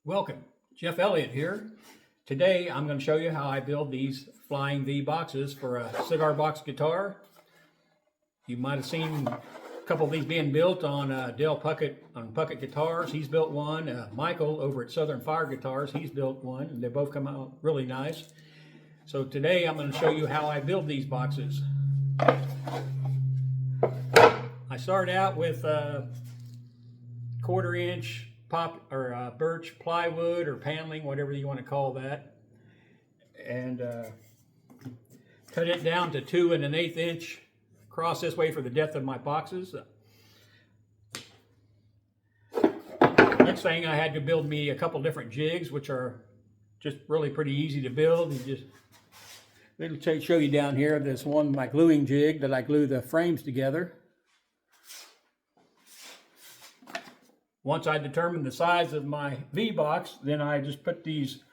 Welcome, Jeff Elliott here. Today I'm going to show you how I build these Flying V boxes for a cigar box guitar. You might have seen a couple of these being built on Dale Puckett on Puckett Guitars. He's built one. Michael over at Southern Fire Guitars, he's built one, and they both come out really nice. So today I'm going to show you how I build these boxes. I start out with 1/4 inch pop or birch plywood or paneling, whatever you want to call that, and cut it down to 2 1/8 inch across this way for the depth of my boxes. Next thing, I had to build me a couple different jigs, which are just really pretty easy to build. It'll show you down here this one, my gluing jig that I glue the frames together. Once I determine the size of my V box, then I just put these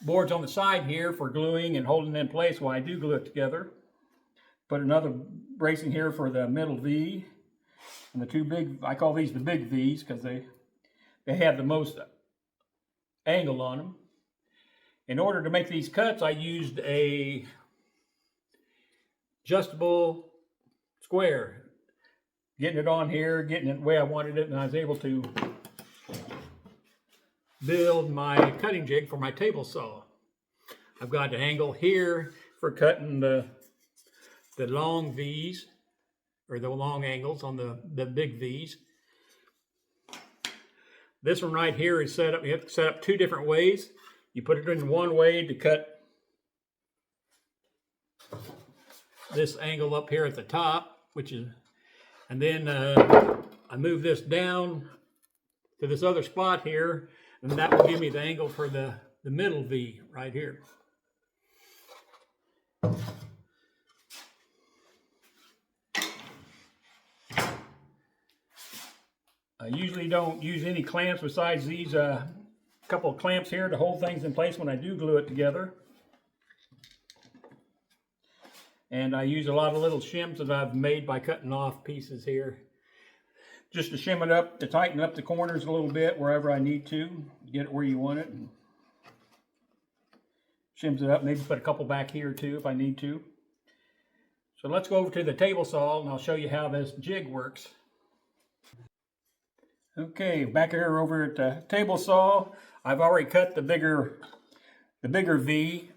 boards on the side here for gluing and holding in place while I do glue it together. Put another bracing here for the middle V. And the two big, I call these the big V's because they have the most angle on them. In order to make these cuts, I used a adjustable square. Getting it on here, getting it the way I wanted it, and I was able to build my cutting jig for my table saw. I've got an angle here for cutting the long V's, or the long angles on the big V's. This one right here is set up, you have to set up 2 different ways. You put it in one way to cut this angle up here at the top, and then I move this down to this other spot here, and that will give me the angle for the middle V right here. I usually don't use any clamps besides these couple of clamps here to hold things in place when I do glue it together. And I use a lot of little shims that I've made by cutting off pieces here. Just to shim it up, to tighten up the corners a little bit wherever I need to. Get it where you want it. And shims it up, maybe put a couple back here too if I need to. So let's go over to the table saw and I'll show you how this jig works. Okay, back here over at the table saw, I've already cut the bigger V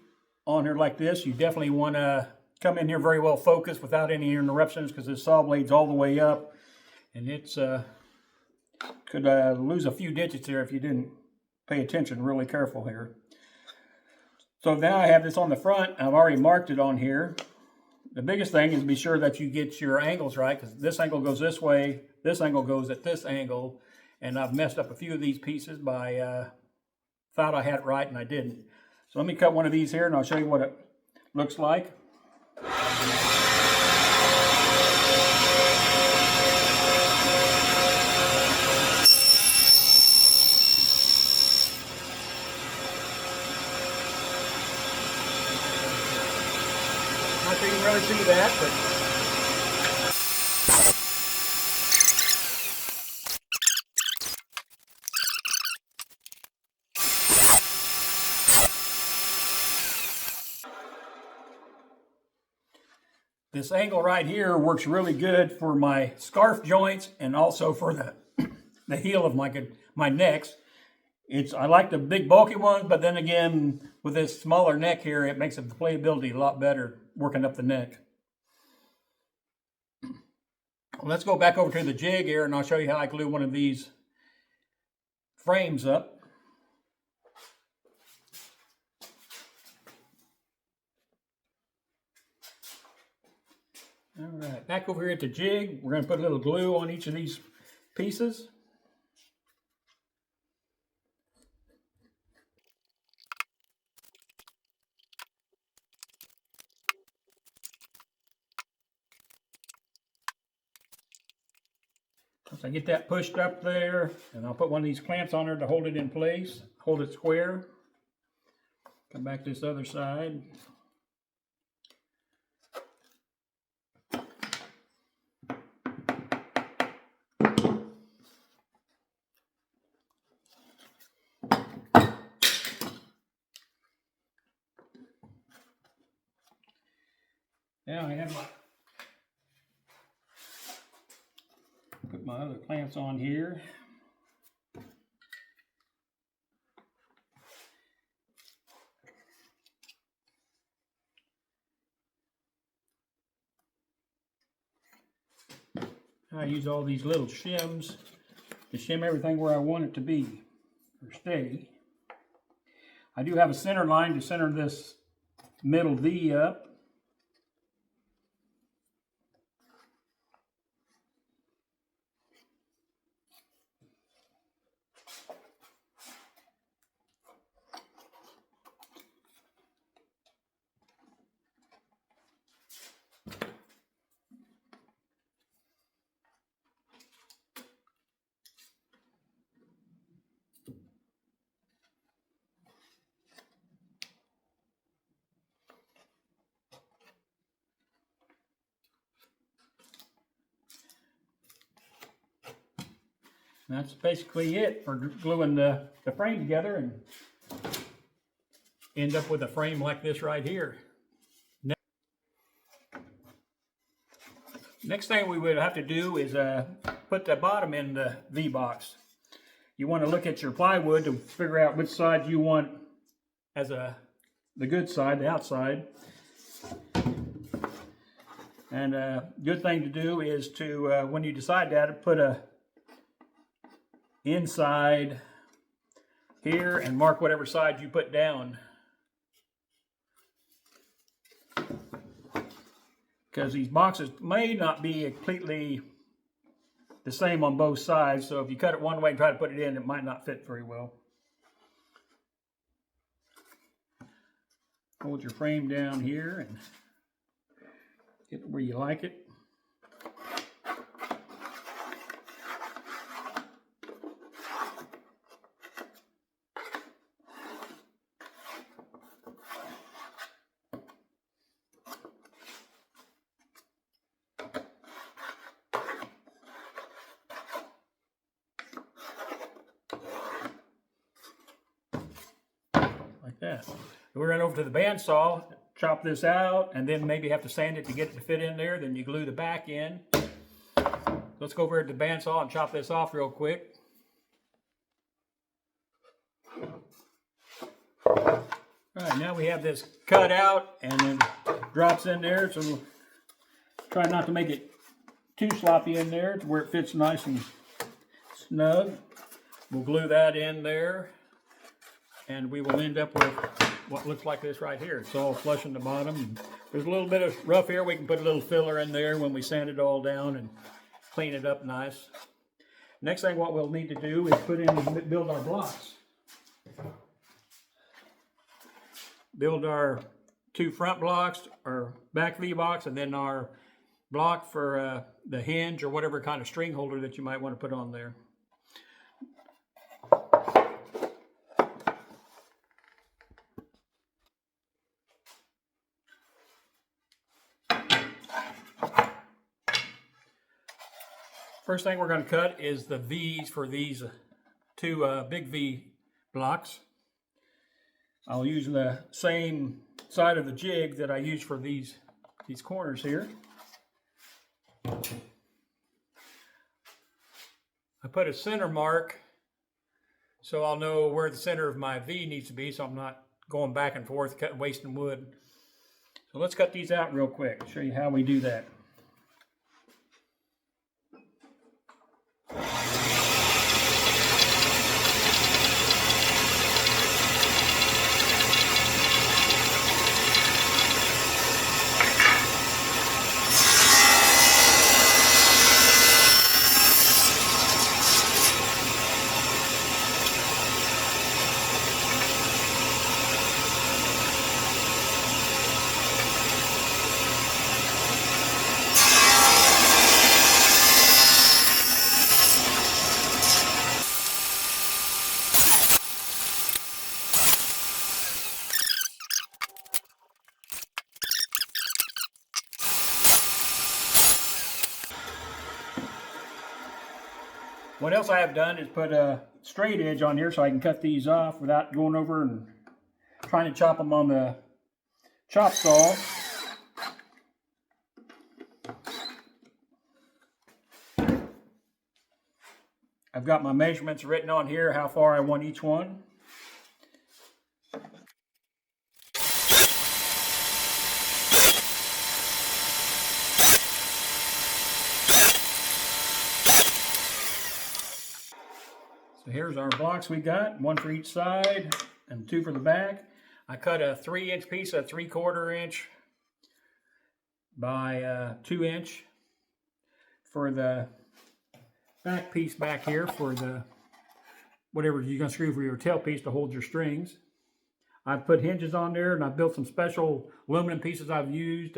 on here like this. You definitely want to come in here very well focused without any interruptions because this saw blade's all the way up, and it's could lose a few digits here if you didn't pay attention really careful here. So now I have this on the front. I've already marked it on here. The biggest thing is be sure that you get your angles right, because this angle goes this way, this angle goes at this angle, and I've messed up a few of these pieces by thought I had it right and I didn't. So let me cut one of these here and I'll show you what it looks like. Not sure you can really see that, but this angle right here works really good for my scarf joints and also for the heel of my necks. I like the big bulky ones, but then again, with this smaller neck here, it makes the playability a lot better working up the neck. Let's go back over to the jig here and I'll show you how I glue one of these frames up. All right, back over here at the jig, we're going to put a little glue on each of these pieces. Once I get that pushed up there, and I'll put one of these clamps on there to hold it in place, hold it square. Come back to this other side. Now I have put my other clamps on here. I use all these little shims to shim everything where I want it to be or stay. I do have a center line to center this middle V up. That's basically it for gluing the frame together and end up with a frame like this right here. Next thing we would have to do is put the bottom in the V-box. You want to look at your plywood to figure out which side you want as the good side, the outside. And a good thing to do is to, when you decide that, put a inside here and mark whatever side you put down, because these boxes may not be completely the same on both sides, so if you cut it one way and try to put it in, it might not fit very well. Hold your frame down here and get it where you like it. Like that. We run over to the bandsaw, chop this out, and then maybe have to sand it to get it to fit in there. Then you glue the back in. Let's go over to the bandsaw and chop this off real quick. All right, now we have this cut out and then drops in there. So we'll try not to make it too sloppy in there to where it fits nice and snug. We'll glue that in there, and we will end up with what looks like this right here. It's all flush in the bottom. There's a little bit of rough here. We can put a little filler in there when we sand it all down and clean it up nice. Next thing what we'll need to do is put in and build our blocks. Build our two front blocks, our back V-box, and then our block for the hinge or whatever kind of string holder that you might want to put on there. First thing we're going to cut is the V's for these two big V blocks. I'll use the same side of the jig that I use for these corners here. I put a center mark so I'll know where the center of my V needs to be, so I'm not going back and forth wasting wood. So let's cut these out real quick, show you how we do that. What else I have done is put a straight edge on here so I can cut these off without going over and trying to chop them on the chop saw. I've got my measurements written on here, how far I want each one. So here's our blocks we got, one for each side and two for the back. I cut a 3-inch piece, a 3/4 inch by 2 inch for the back piece back here for the whatever you're going to screw for your tailpiece to hold your strings. I've put hinges on there, and I've built some special aluminum pieces I've used.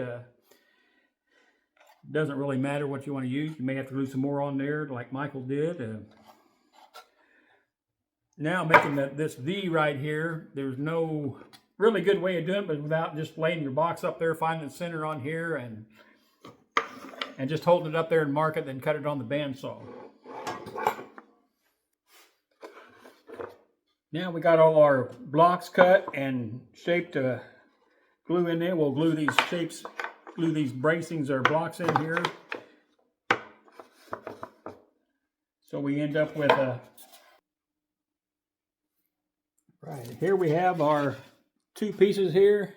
Doesn't really matter what you want to use. You may have to glue some more on there like Michael did. Now making this V right here, there's no really good way of doing it, but without just laying your box up there, finding the center on here, and just holding it up there and mark it, then cut it on the bandsaw. Now we got all our blocks cut and shaped to glue in there. We'll glue these shapes, glue these bracings or blocks in here. So we end up with a... Right, here we have our two pieces here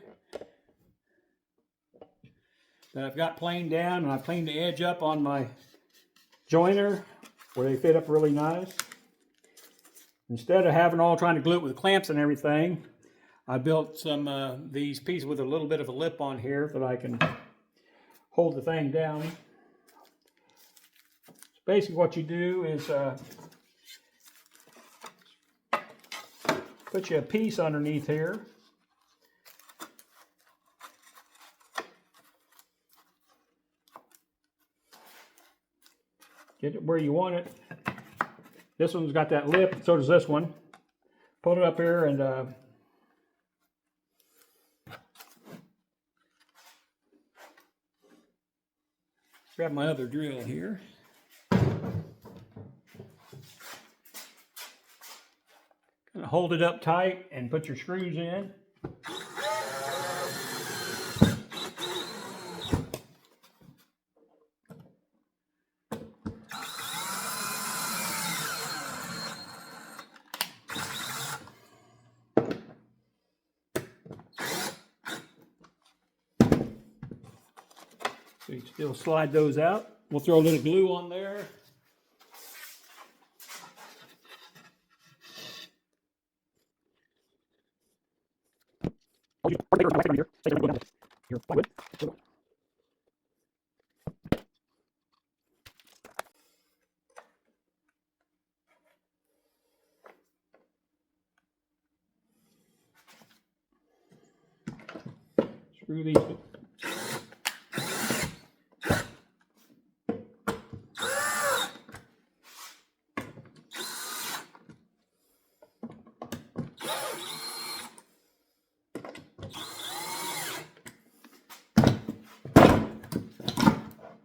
that I've got planed down, and I've planed the edge up on my joiner where they fit up really nice. Instead of having all trying to glue it with clamps and everything, I built some these pieces with a little bit of a lip on here that I can hold the thing down. So basically what you do is put you a piece underneath here. Get it where you want it. This one's got that lip, so does this one. Put it up here and grab my other drill here. Kind of hold it up tight and put your screws in. So you still slide those out. We'll throw a little glue on there. Screw these.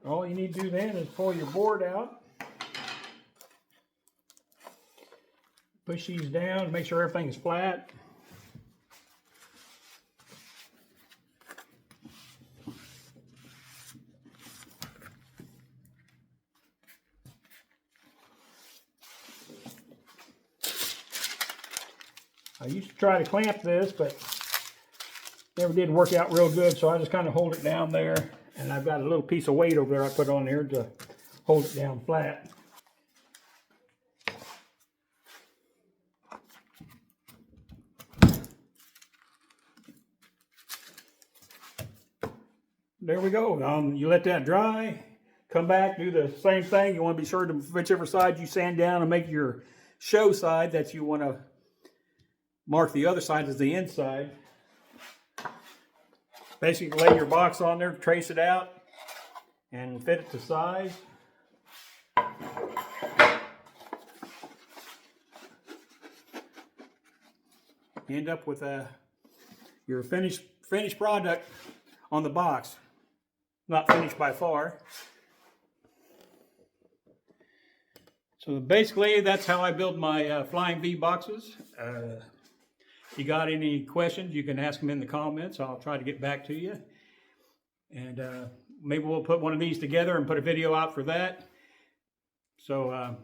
All you need to do then is pull your board out. Push these down, make sure everything is flat. I used to try to clamp this, but never did work out real good, so I just kind of hold it down there, and I've got a little piece of weight over there I put on there to hold it down flat. There we go. You let that dry, come back, do the same thing. You want to be sure to whichever side you sand down and make your show side that you want to mark the other side as the inside. Basically lay your box on there, trace it out, and fit it to size. You end up with your finished product on the box. Not finished by far. So basically, that's how I build my Flying V boxes. If you got any questions, you can ask them in the comments. I'll try to get back to you. And maybe we'll put one of these together and put a video out for that. So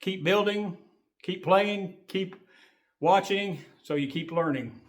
keep building, keep playing, keep watching, so you keep learning.